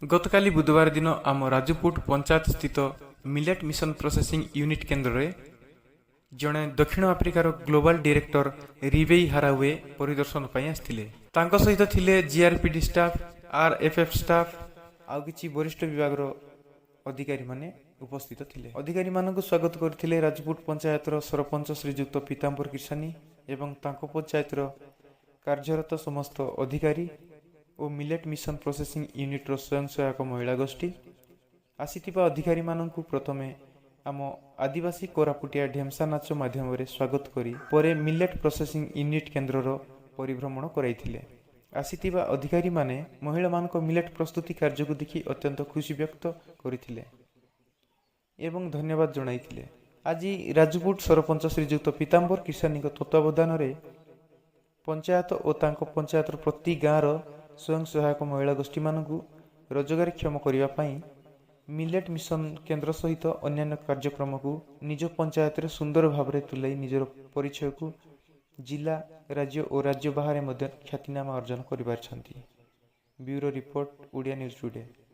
गतकाली बुधवार दिन आम राजपुट पंचायत स्थित मिलेट मिशन प्रोसेसिंग यूनिट केन्द्र में जड़े दक्षिण आफ्रिकार ग्लोबल डायरेक्टर रिवेई हारावे परिदर्शन पर आसते सहित थिले जीआरपीडी स्टाफ आरएफएफ स्टाफ आउ किछि वरिष्ठ विभाग अधिकारी माने उपस्थित थिले। अधिकारी मानक स्वागत करथिले राजपुट पंचायत सरपंच श्रीजुक्त पीताम्बर किसानी एवं तांको पंचायत कार्यरत समस्त अधिकारी और मिलेट मिशन प्रोसेसिंग यूनिट स्वयं सहायक महिला गोष्ठी आसीथिबा अधिकारी मानकु प्रथमे आम आदिवासी कोरापुटिया ढेमसा नाच माध्यम स्वागत करी परे मिलेट प्रोसेसिंग यूनिट केन्द्रर परिभ्रमण कराइथिले। आसीथिबा अधिकारी माने महिला मानक मिलेट प्रस्तुति कार्य को देखि अत्यंत खुशी व्यक्त करथिले एवं धन्यवाद जणाइथिले। आज राजपुट सरपंच श्रीजुक्त पीताम्बर किसानी तत्वावधान रे पंचायत और तांको पंचायत प्रति गाँव स्वयं सहायक महिला गोष्ठी मानकु रोजगार क्षम करने पाई मिलेट मिशन केन्द्र सहित अन्य कार्यक्रम को निज पंचायत रे सुंदर भाव में तुलाई निजर परिचय को जिला राज्य और राज्य बाहर ख्यातिनामा अर्जन कर। Bureau report Odia news today.